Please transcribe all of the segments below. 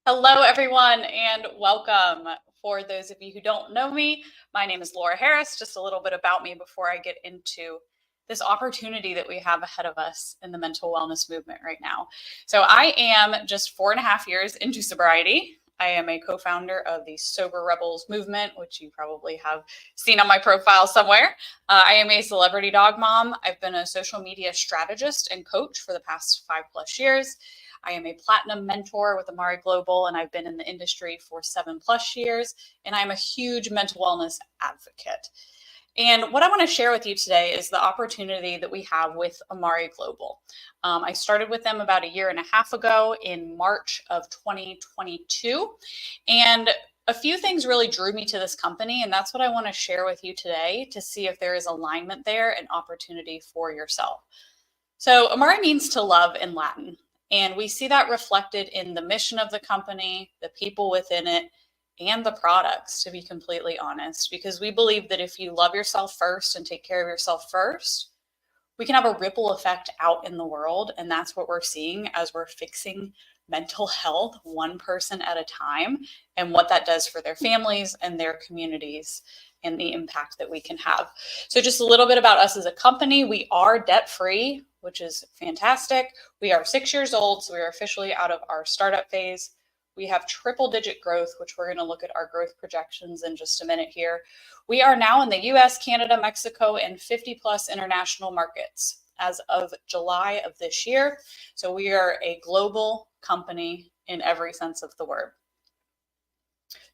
Hello, everyone, and welcome. For those of you who don't know me, my name is Laura Harris. Just a little bit about me before I get into this opportunity that we have ahead of us in the mental wellness movement right now. So I am just 4.5 years into sobriety. I am a co-founder of the Sober Rebels movement, which you probably have seen on my profile somewhere. I am a celebrity dog mom. I've been a social media strategist and coach for the past 5+ years. I am a platinum mentor with Amari Global, and I've been in the industry for 7+ years, and I'm a huge mental wellness advocate. And what I want to share with you today is the opportunity that we have with Amari Global. I started with them about 1.5 years ago in March of 2022. And a few things really drew me to this company, and that's what I want to share with you today to see if there is alignment there and opportunity for yourself. So Amari means to love in Latin. And we see that reflected in the mission of the company, the people within it, and the products, to be completely honest, because we believe that if you love yourself first and take care of yourself first, we can have a ripple effect out in the world. And that's what we're seeing as we're fixing mental health one person at a time, and what that does for their families and their communities and the impact that we can have. So just a little bit about us as a company. We are debt-free, which is fantastic. We are 6 years old, so we are officially out of our startup phase. We have triple-digit growth, which we're going to look at our growth projections in just a minute here. We are now in the US, Canada, Mexico, and 50+ international markets as of July of this year. So we are a global company in every sense of the word.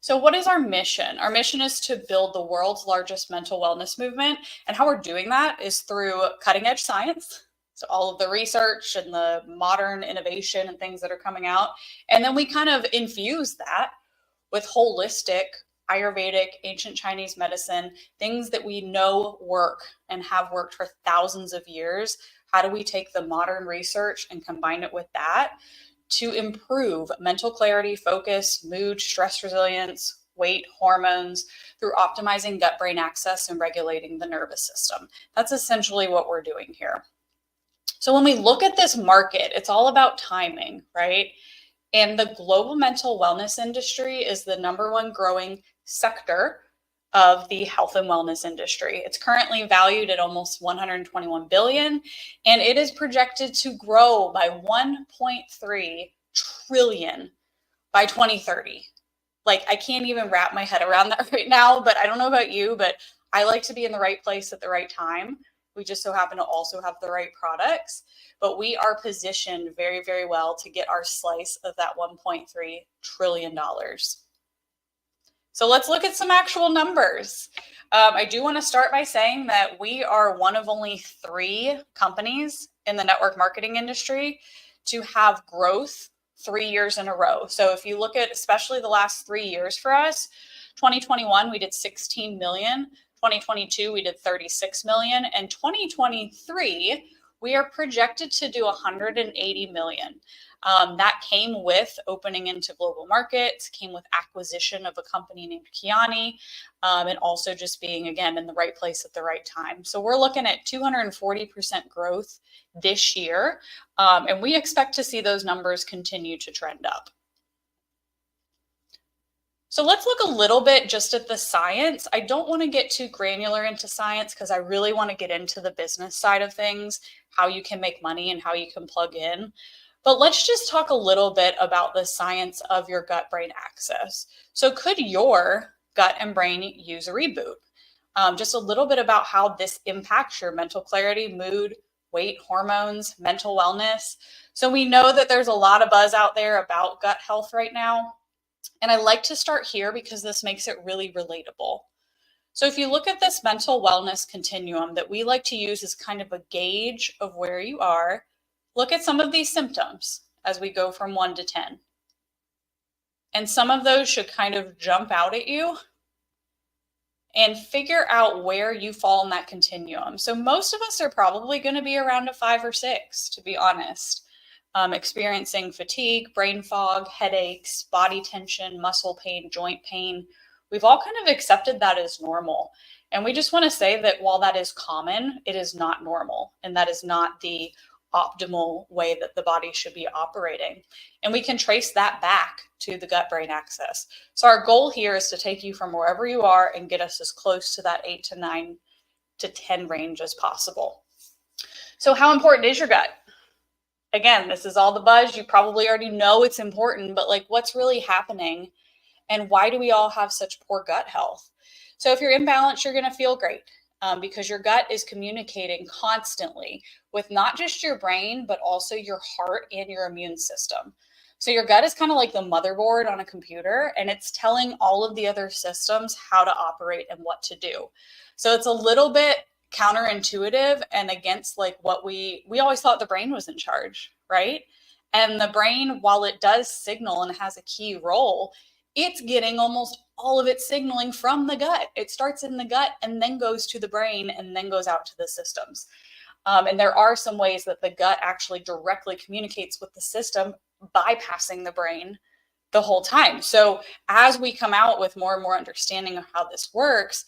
So what is our mission? Our mission is to build the world's largest mental wellness movement. And how we're doing that is through cutting edge science. So all of the research and the modern innovation and things that are coming out. And then we kind of infuse that with holistic Ayurvedic, ancient Chinese medicine, things that we know work and have worked for thousands of years. How do we take the modern research and combine it with that to improve mental clarity, focus, mood, stress resilience, weight, hormones, through optimizing gut-brain axis and regulating the nervous system? That's essentially what we're doing here. So when we look at this market, it's all about timing, right? And the global mental wellness industry is the #1 growing sector of the health and wellness industry. It's currently valued at almost 121 billion, and it is projected to grow by 1.3 trillion by 2030. Like, I can't even wrap my head around that right now, but I don't know about you, but I like to be in the right place at the right time. We just so happen to also have the right products, but we are positioned very, very well to get our slice of that $1.3 trillion. So let's look at some actual numbers. I do want to start by saying that we are one of only 3 companies in the network marketing industry to have growth 3 years in a row. So if you look at especially the last 3 years for us, 2021, we did 16 million. 2022, we did 36 million. And 2023, we are projected to do 180 million. That came with opening into global markets, came with acquisition of a company named Kiani, and also just being, again, in the right place at the right time. So we're looking at 240% growth this year, and we expect to see those numbers continue to trend up. So let's look a little bit just at the science. I don't want to get too granular into science because I really want to get into the business side of things, how you can make money and how you can plug in. But let's just talk a little bit about the science of your gut-brain axis. So could your gut and brain use a reboot? Just a little bit about how this impacts your mental clarity, mood, weight, hormones, mental wellness. So we know that there's a lot of buzz out there about gut health right now. And I like to start here because this makes it really relatable. So if you look at this mental wellness continuum that we like to use as kind of a gauge of where you are, look at some of these symptoms as we go from 1 to 10. And some of those should kind of jump out at you and figure out where you fall in that continuum. So most of us are probably going to be around a 5 or 6, to be honest. Experiencing fatigue, brain fog, headaches, body tension, muscle pain, joint pain. We've all kind of accepted that as normal. And we just want to say that while that is common, it is not normal. And that is not the optimal way that the body should be operating. And we can trace that back to the gut-brain axis. So our goal here is to take you from wherever you are and get us as close to that 8 to 9 to 10 range as possible. So how important is your gut? Again, this is all the buzz. You probably already know it's important, but like what's really happening and why do we all have such poor gut health? So if you're in balance, you're going to feel great because your gut is communicating constantly with not just your brain, but also your heart and your immune system. So your gut is kind of like the motherboard on a computer, and it's telling all of the other systems how to operate and what to do. So it's a little bit counterintuitive and against like what we always thought the brain was in charge, right? And the brain, while it does signal and has a key role, it's getting almost all of its signaling from the gut. It starts in the gut and then goes to the brain and then goes out to the systems. And there are some ways that the gut actually directly communicates with the system, bypassing the brain the whole time. So as we come out with more and more understanding of how this works,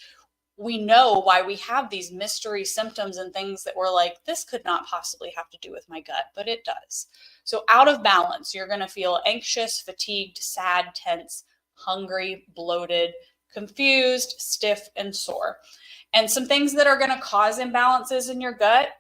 we know why we have these mystery symptoms and things that we're like, this could not possibly have to do with my gut, but it does. So out of balance, you're going to feel anxious, fatigued, sad, tense, hungry, bloated, confused, stiff, and sore. And some things that are going to cause imbalances in your gut,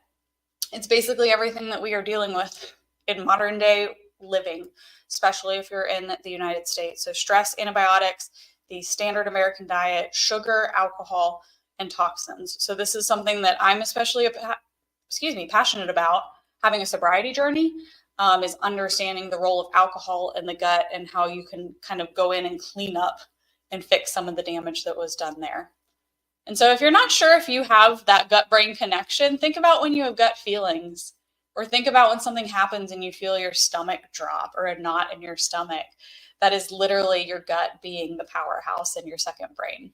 it's basically everything that we are dealing with in modern day living, especially if you're in the United States. So stress, antibiotics, the standard American diet, sugar, alcohol, and toxins. So this is something that I'm especially passionate about. Having a sobriety journey is understanding the role of alcohol in the gut and how you can kind of go in and clean up and fix some of the damage that was done there. And so if you're not sure if you have that gut-brain connection, think about when you have gut feelings, or think about when something happens and you feel your stomach drop or a knot in your stomach. That is literally your gut being the powerhouse in your second brain.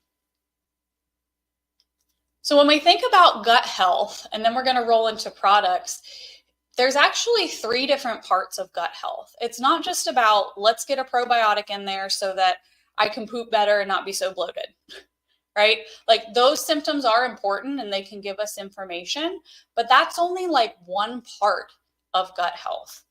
So when we think about gut health, and then we're going to roll into products, there's actually 3 different parts of gut health. It's not just about let's get a probiotic in there so that I can poop better and not be so bloated, right? Like those symptoms are important and they can give us information, but that's only like one part of gut health.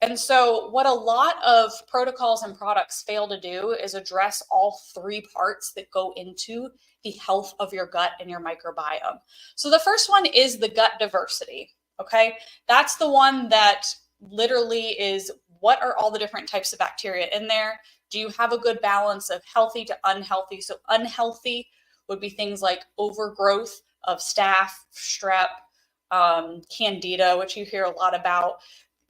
And so what a lot of protocols and products fail to do is address all 3 parts that go into the health of your gut and your microbiome. So the first one is the gut diversity, okay? That's the one that literally is what are all the different types of bacteria in there? Do you have a good balance of healthy to unhealthy? So unhealthy would be things like overgrowth of staph, strep, candida, which you hear a lot about.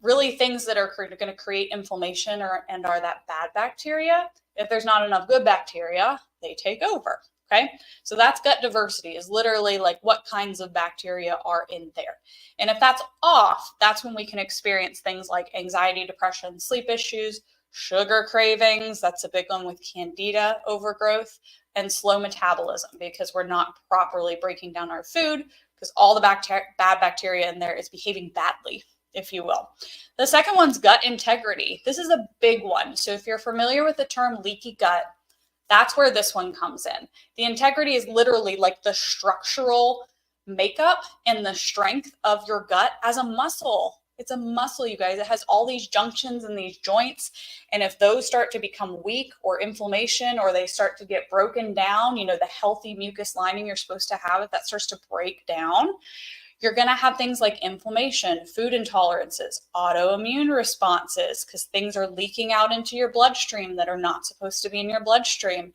Really things that are going to create inflammation and are that bad bacteria. If there's not enough good bacteria, they take over, okay? So that's gut diversity, is literally like what kinds of bacteria are in there. And if that's off, that's when we can experience things like anxiety, depression, sleep issues, sugar cravings, that's a big one with candida overgrowth, and slow metabolism because we're not properly breaking down our food because all the bad bacteria in there is behaving badly, if you will. The second one's gut integrity. This is a big one. So if you're familiar with the term leaky gut, that's where this one comes in. The integrity is literally like the structural makeup and the strength of your gut as a muscle. It's a muscle, you guys. It has all these junctions and these joints. And if those start to become weak or inflammation, or they start to get broken down, you know, the healthy mucus lining you're supposed to have, if that starts to break down, you're going to have things like inflammation, food intolerances, autoimmune responses, because things are leaking out into your bloodstream that are not supposed to be in your bloodstream.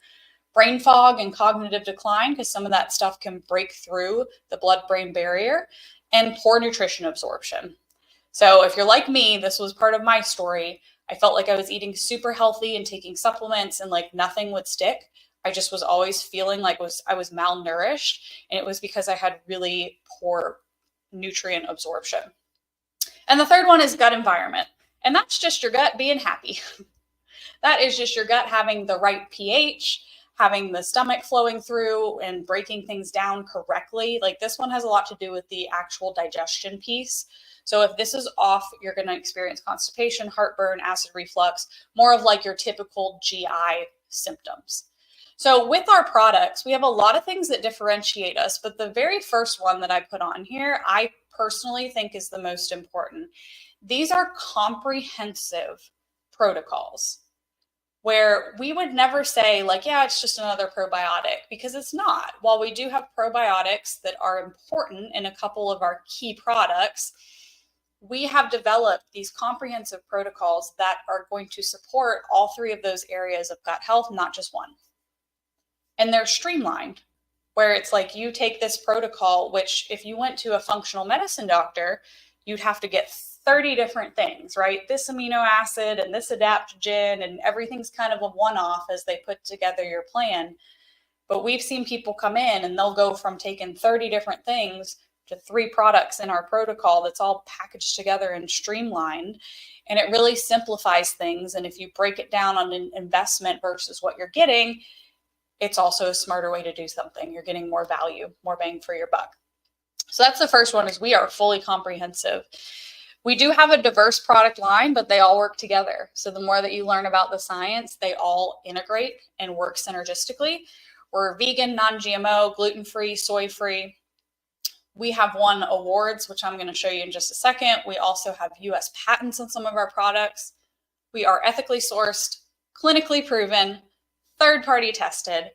Brain fog and cognitive decline, because some of that stuff can break through the blood-brain barrier, and poor nutrition absorption. So if you're like me, this was part of my story. I felt like I was eating super healthy and taking supplements and like nothing would stick. I just was always feeling like I was malnourished, and it was because I had really poor nutrient absorption. And the third one is gut environment. And that's just your gut being happy. That is just your gut having the right pH, having the stomach flowing through and breaking things down correctly. Like this one has a lot to do with the actual digestion piece. So if this is off, you're going to experience constipation, heartburn, acid reflux, more of like your typical GI symptoms. So with our products, we have a lot of things that differentiate us, but the very first one that I put on here, I personally think is the most important. These are comprehensive protocols where we would never say like, yeah, it's just another probiotic, because it's not. While we do have probiotics that are important in a couple of our key products, we have developed these comprehensive protocols that are going to support all three of those areas of gut health, not just one. And they're streamlined, where it's like you take this protocol, which if you went to a functional medicine doctor, you'd have to get 30 different things, right? This amino acid and this adaptogen, and everything's kind of a one-off as they put together your plan. But we've seen people come in and they'll go from taking 30 different things to 3 products in our protocol that's all packaged together and streamlined. And it really simplifies things. And if you break it down on an investment versus what you're getting, it's also a smarter way to do something. You're getting more value, more bang for your buck. So that's the first one, is we are fully comprehensive. We do have a diverse product line, but they all work together. So the more that you learn about the science, they all integrate and work synergistically. We're vegan, non-GMO, gluten-free, soy-free. We have won awards, which I'm going to show you in just a second. We also have US patents on some of our products. We are ethically sourced, clinically proven, third-party tested.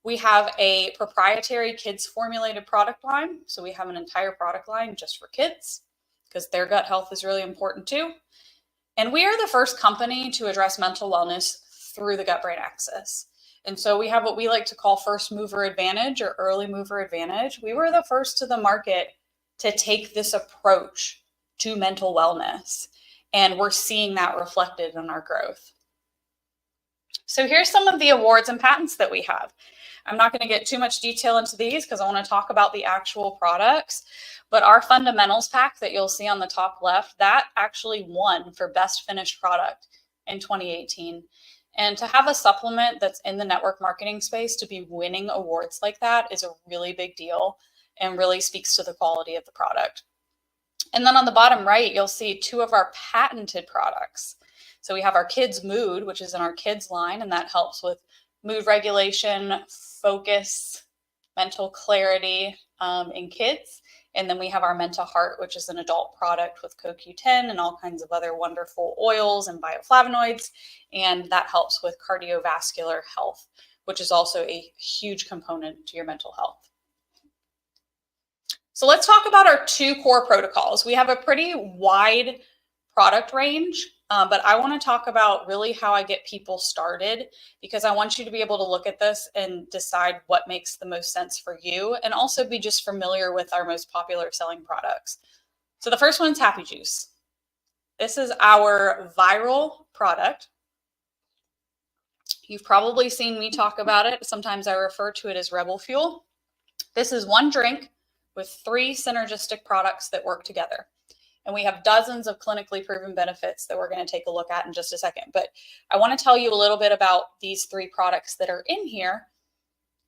We have a proprietary kids formulated product line. So we have an entire product line just for kids, because their gut health is really important too. And we are the first company to address mental wellness through the gut-brain axis. And so we have what we like to call first mover advantage or early mover advantage. We were the first to the market to take this approach to mental wellness, and we're seeing that reflected in our growth. So here's some of the awards and patents that we have. I'm not going to get too much detail into these because I want to talk about the actual products, but our fundamentals pack that you'll see on the top left, that actually won for best finished product in 2018. And to have a supplement that's in the network marketing space to be winning awards like that is a really big deal and really speaks to the quality of the product. And then on the bottom right, you'll see 2 of our patented products. So we have our Kids Mood, which is in our kids line, and that helps with mood regulation, focus, mental clarity in kids. And then we have our Mental Heart, which is an adult product with CoQ10 and all kinds of other wonderful oils and bioflavonoids. And that helps with cardiovascular health, which is also a huge component to your mental health. So let's talk about our 2 core protocols. We have a pretty wide product range, but I want to talk about really how I get people started, because I want you to be able to look at this and decide what makes the most sense for you, and also be just familiar with our most popular selling products. So the first one is Happy Juice. This is our viral product. You've probably seen me talk about it. Sometimes I refer to it as Rebel Fuel. This is one drink with 3 synergistic products that work together. And we have dozens of clinically proven benefits that we're going to take a look at in just a second. But I want to tell you a little bit about these 3 products that are in here,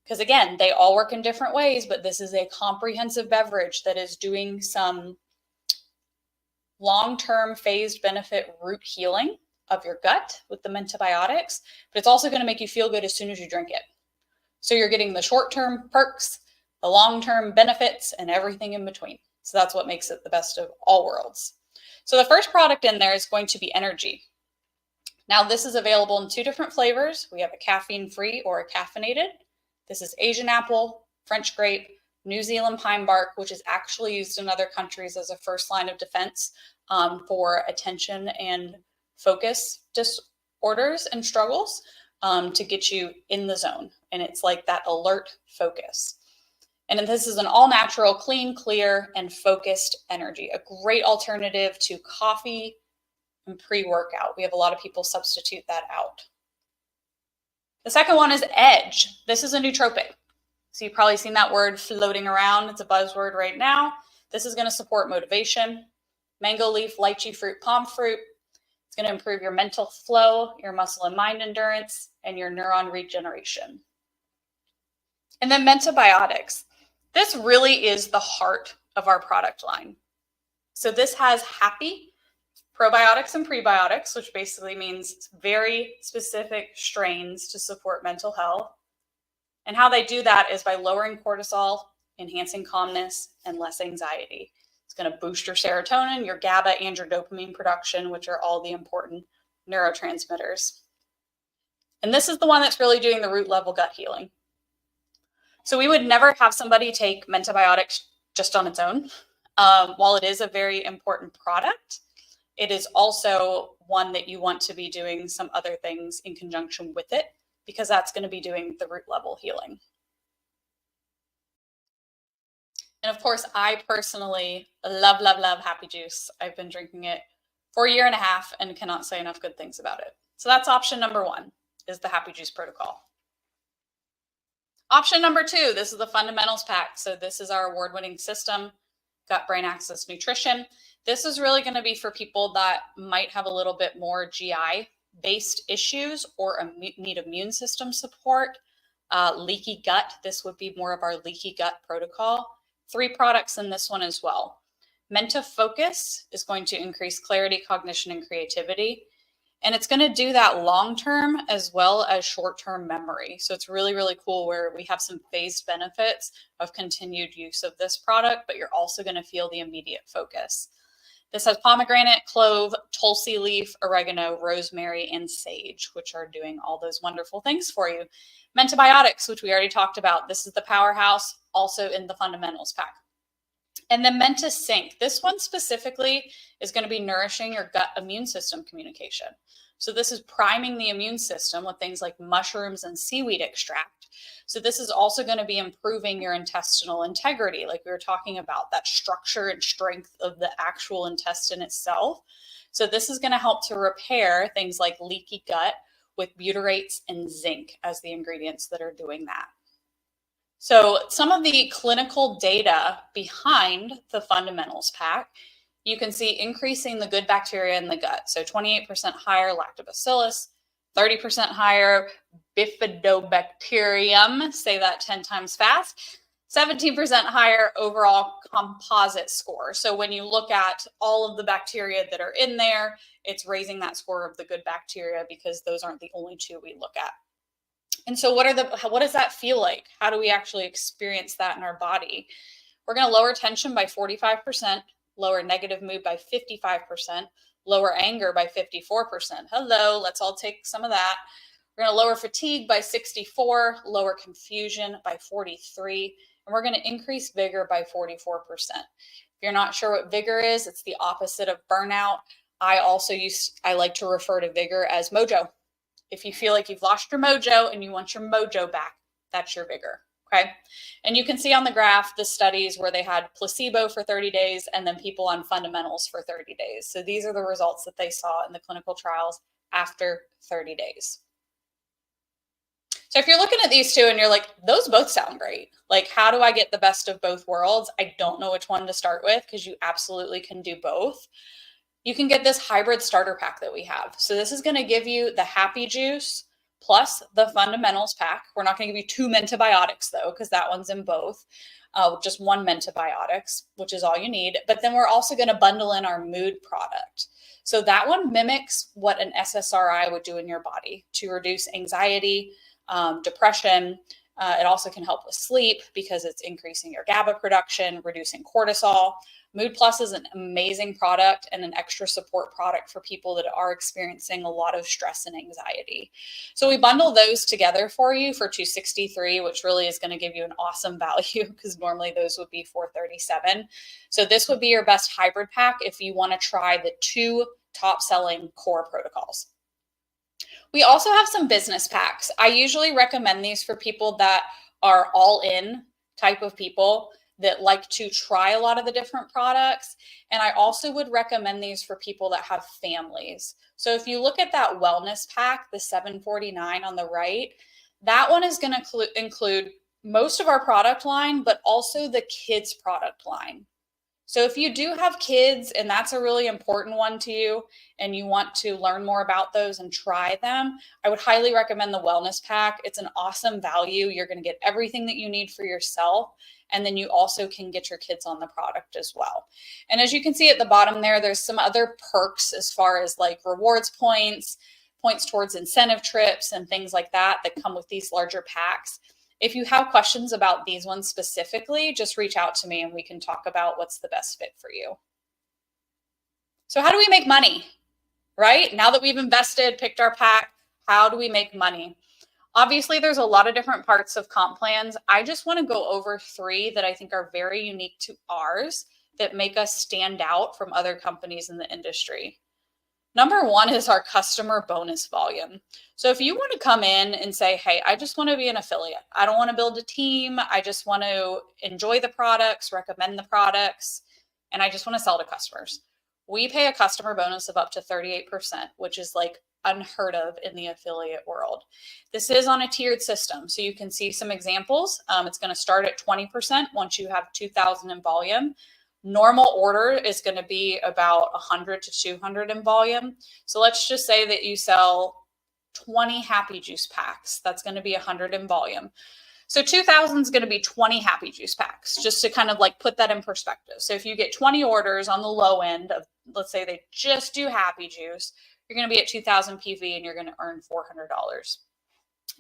because again, they all work in different ways, but this is a comprehensive beverage that is doing some long-term phased benefit root healing of your gut with the mentobiotics, but it's also going to make you feel good as soon as you drink it. So you're getting the short-term perks, the long-term benefits, and everything in between. So that's what makes it the best of all worlds. So the first product in there is going to be Energy. Now this is available in 2 different flavors. We have a caffeine-free or a caffeinated. This is Asian apple, French grape, New Zealand pine bark, which is actually used in other countries as a first line of defense for attention and focus disorders and struggles to get you in the zone. And it's like that alert focus. And this is an all-natural, clean, clear, and focused energy, a great alternative to coffee and pre-workout. We have a lot of people substitute that out. The second one is Edge. This is a nootropic. So you've probably seen that word floating around. It's a buzzword right now. This is going to support motivation. Mango leaf, lychee fruit, palm fruit. It's going to improve your mental flow, your muscle and mind endurance, and your neuron regeneration. And then Mentobiotics. This really is the heart of our product line. So this has happy probiotics and prebiotics, which basically means very specific strains to support mental health. And how they do that is by lowering cortisol, enhancing calmness, and less anxiety. It's going to boost your serotonin, your GABA, and your dopamine production, which are all the important neurotransmitters. And this is the one that's really doing the root level gut healing. So we would never have somebody take Mentibiotics just on its own. While it is a very important product, it is also one that you want to be doing some other things in conjunction with it, because that's going to be doing the root level healing. And of course, I personally love, love, love Happy Juice. I've been drinking it for a year and a half and cannot say enough good things about it. So that's option number one, is the Happy Juice protocol. Option number two, this is the fundamentals pack. So this is our award-winning system, gut brain axis nutrition. This is really going to be for people that might have a little bit more GI based issues or need immune system support. Leaky gut, this would be more of our leaky gut protocol. 3 products in this one as well. Menta Focus is going to increase clarity, cognition, and creativity. And it's going to do that long-term as well as short-term memory. So it's really, really cool where we have some phased benefits of continued use of this product, but you're also going to feel the immediate focus. This has pomegranate, clove, tulsi leaf, oregano, rosemary, and sage, which are doing all those wonderful things for you. Mentibiotics, which we already talked about. This is the powerhouse, also in the fundamentals pack. And then Menta Sync. This one specifically is going to be nourishing your gut immune system communication. So this is priming the immune system with things like mushrooms and seaweed extract. So this is also going to be improving your intestinal integrity, like we were talking about, that structure and strength of the actual intestine itself. So this is going to help to repair things like leaky gut with butyrates and zinc as the ingredients that are doing that. So some of the clinical data behind the fundamentals pack, you can see increasing the good bacteria in the gut. So 28% higher lactobacillus, 30% higher bifidobacterium, say that 10 times fast, 17% higher overall composite score. So when you look at all of the bacteria that are in there, it's raising that score of the good bacteria because those aren't the only 2 we look at. And so what does that feel like? How do we actually experience that in our body? We're going to lower tension by 45%, lower negative mood by 55%, lower anger by 54%. Hello, let's all take some of that. We're going to lower fatigue by 64, lower confusion by 43, and we're going to increase vigor by 44%. If you're not sure what vigor is, it's the opposite of burnout. I like to refer to vigor as mojo. If you feel like you've lost your mojo and you want your mojo back, that's your vigor, okay? And you can see on the graph the studies where they had placebo for 30 days and then people on fundamentals for 30 days. So these are the results that they saw in the clinical trials after 30 days. So if you're looking at these 2 and you're like, those both sound great. Like, how do I get the best of both worlds? I don't know which one to start with because you absolutely can do both. You can get this hybrid starter pack that we have. So this is going to give you the Happy Juice plus the fundamentals pack. We're not going to give you 2 Mentibiotics though, because that one's in both. Just 1 Mentibiotics, which is all you need. But then we're also going to bundle in our mood product. So that one mimics what an SSRI would do in your body to reduce anxiety, depression. It also can help with sleep because it's increasing your GABA production, reducing cortisol. Mood Plus is an amazing product and an extra support product for people that are experiencing a lot of stress and anxiety. So we bundle those together for you for $263, which really is going to give you an awesome value because normally those would be $437. So this would be your best hybrid pack if you want to try the 2 top selling core protocols. We also have some business packs. I usually recommend these for people that are all in type of people that like to try a lot of the different products. And I also would recommend these for people that have families. So if you look at that wellness pack, the $749 on the right, that one is going to include most of our product line, but also the kids product line. So if you do have kids and that's a really important one to you and you want to learn more about those and try them, I would highly recommend the wellness pack. It's an awesome value. You're going to get everything that you need for yourself. And then you also can get your kids on the product as well. And as you can see at the bottom there, there's some other perks as far as like rewards points, points towards incentive trips and things like that that come with these larger packs. If you have questions about these ones specifically, just reach out to me and we can talk about what's the best fit for you. So how do we make money, right? Now that we've invested, picked our pack, how do we make money? Obviously, there's a lot of different parts of comp plans. I just want to go over 3 that I think are very unique to ours that make us stand out from other companies in the industry. Number 1 is our customer bonus volume. So if you want to come in and say, hey, I just want to be an affiliate. I don't want to build a team. I just want to enjoy the products, recommend the products, and I just want to sell to customers. We pay a customer bonus of up to 38%, which is like unheard of in the affiliate world. This is on a tiered system. So you can see some examples. It's going to start at 20% once you have 2,000 in volume. Normal order is going to be about 100 to 200 in volume. So let's just say that you sell 20 Happy Juice packs. That's going to be 100 in volume. So 2,000 is going to be 20 Happy Juice packs, just to kind of like put that in perspective. So if you get 20 orders on the low end of, let's say they just do Happy Juice, you're going to be at 2,000 PV and you're going to earn $400.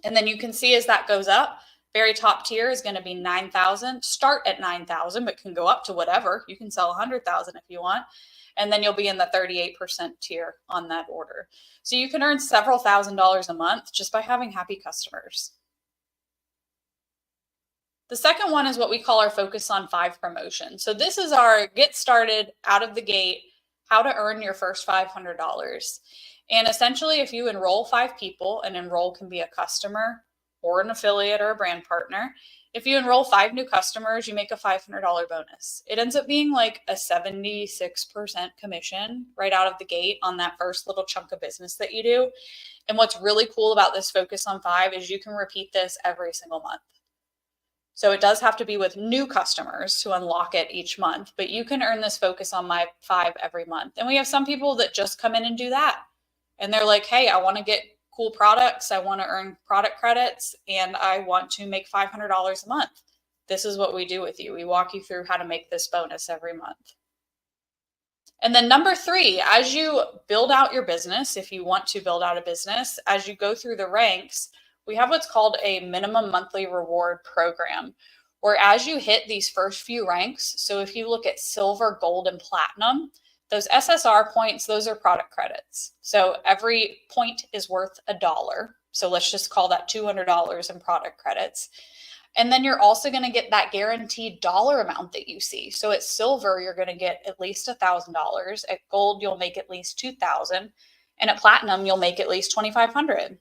And then you can see as that goes up, very top tier is going to be 9,000. Start at 9,000, but can go up to whatever. You can sell 100,000 if you want. And then you'll be in the 38% tier on that order. So you can earn several $1,000s a month just by having happy customers. The second one is what we call our focus on 5 promotion. So this is our get started out of the gate, how to earn your first $500. And essentially, if you enroll 5 people, and enroll can be a customer or an affiliate or a brand partner. If you enroll 5 new customers, you make a $500 bonus. It ends up being like a 76% commission right out of the gate on that first little chunk of business that you do. And what's really cool about this focus on 5 is you can repeat this every single month. So it does have to be with new customers to unlock it each month, but you can earn this focus on my 5 every month. And we have some people that just come in and do that. And they're like, hey, I want to get cool products. I want to earn product credits and I want to make $500 a month. This is what we do with you. We walk you through how to make this bonus every month. And then number 3, as you build out your business, if you want to build out a business, as you go through the ranks, we have what's called a minimum monthly reward program, where as you hit these first few ranks, so if you look at silver, gold, and platinum, those SSR points, those are product credits. So every point is worth $1. So let's just call that $200 in product credits. And then you're also going to get that guaranteed dollar amount that you see. So at silver, you're going to get at least $1,000. At gold, you'll make at least $2,000. And at platinum, you'll make at least $2,500.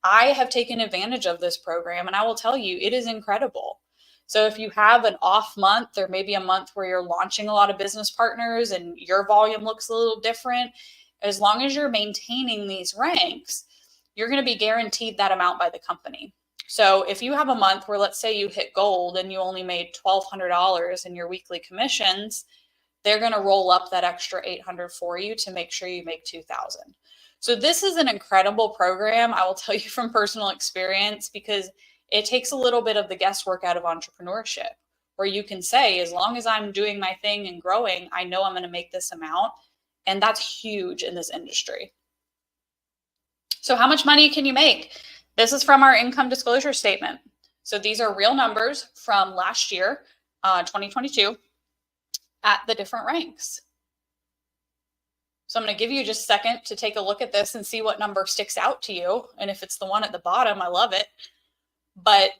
I have taken advantage of this program and I will tell you, it is incredible. So if you have an off month or maybe a month where you're launching a lot of business partners and your volume looks a little different, as long as you're maintaining these ranks, you're going to be guaranteed that amount by the company. So if you have a month where, let's say you hit gold and you only made $1,200 in your weekly commissions, they're going to roll up that extra $800 for you to make sure you make $2,000. So this is an incredible program. I will tell you from personal experience, because it takes a little bit of the guesswork out of entrepreneurship, where you can say, as long as I'm doing my thing and growing, I know I'm going to make this amount. And that's huge in this industry. So how much money can you make? This is from our income disclosure statement. So these are real numbers from last year, 2022, at the different ranks. So I'm going to give you just a second to take a look at this and see what number sticks out to you. And if it's the one at the bottom, I love it. But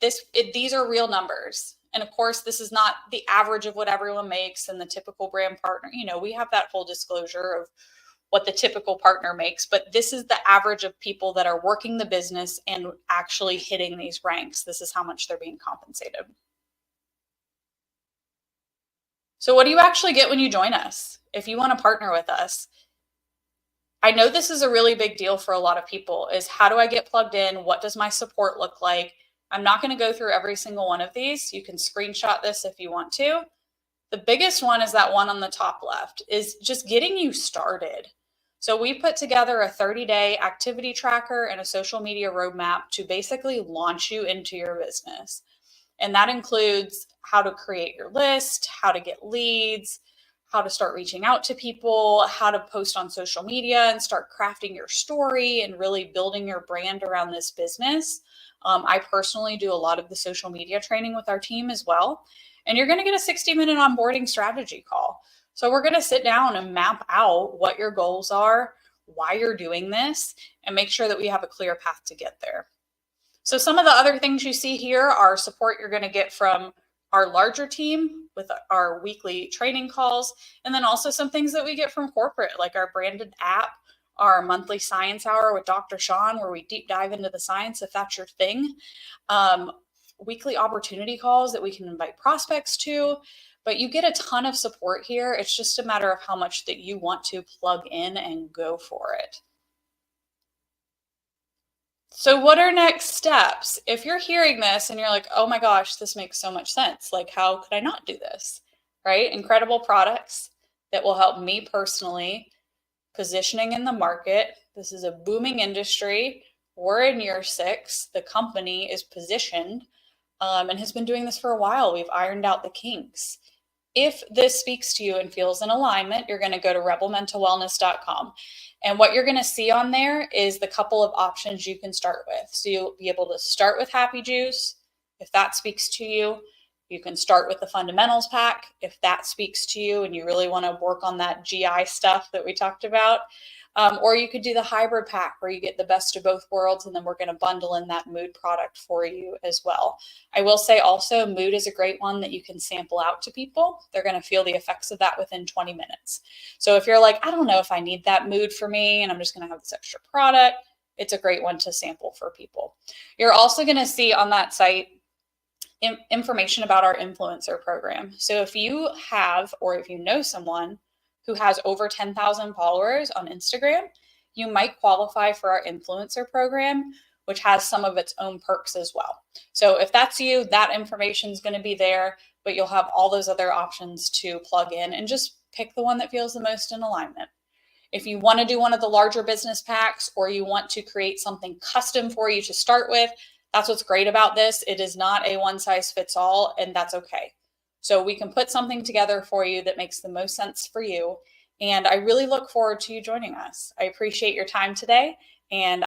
these are real numbers. And of course, this is not the average of what everyone makes and the typical brand partner. You know, we have that whole disclosure of what the typical partner makes, but this is the average of people that are working the business and actually hitting these ranks. This is how much they're being compensated. So what do you actually get when you join us? If you want to partner with us, I know this is a really big deal for a lot of people, is how do I get plugged in? What does my support look like? I'm not going to go through every single one of these. You can screenshot this if you want to. The biggest one is that one on the top left, is just getting you started. So we put together a 30-day activity tracker and a social media roadmap to basically launch you into your business. And that includes how to create your list, how to get leads, how to start reaching out to people, how to post on social media and start crafting your story and really building your brand around this business. I personally do a lot of the social media training with our team as well. And you're going to get a 60-minute onboarding strategy call. So we're going to sit down and map out what your goals are, why you're doing this, and make sure that we have a clear path to get there. So some of the other things you see here are support you're going to get from our larger team with our weekly training calls, and then also some things that we get from corporate, like our branded app, our monthly science hour with Dr. Sean, where we deep dive into the science, if that's your thing. Weekly opportunity calls that we can invite prospects to, but you get a ton of support here. It's just a matter of how much that you want to plug in and go for it. So what are next steps? If you're hearing this and you're like, oh my gosh, this makes so much sense. Like, how could I not do this? Right? Incredible products that will help me personally, positioning in the market. This is a booming industry. We're in year 6. The company is positioned and has been doing this for a while. We've ironed out the kinks. If this speaks to you and feels in alignment, you're going to go to rebelmentalwellness.com. And what you're going to see on there is the couple of options you can start with. So you'll be able to start with Happy Juice, if that speaks to you. You can start with the Fundamentals Pack, if that speaks to you and you really want to work on that GI stuff that we talked about. Or you could do the hybrid pack where you get the best of both worlds, and then we're going to bundle in that mood product for you as well. I will say also, mood is a great one that you can sample out to people. They're going to feel the effects of that within 20 minutes. So if you're like, I don't know if I need that mood for me and I'm just going to have this extra product, it's a great one to sample for people. You're also going to see on that site information about our influencer program. So if you have, or if you know someone who has over 10,000 followers on Instagram, you might qualify for our influencer program, which has some of its own perks as well. So if that's you, that information is going to be there, but you'll have all those other options to plug in and just pick the one that feels the most in alignment. If you want to do one of the larger business packs, or you want to create something custom for you to start with, that's what's great about this. It is not a one size fits all, and that's okay. So we can put something together for you that makes the most sense for you. And I really look forward to you joining us. I appreciate your time today, and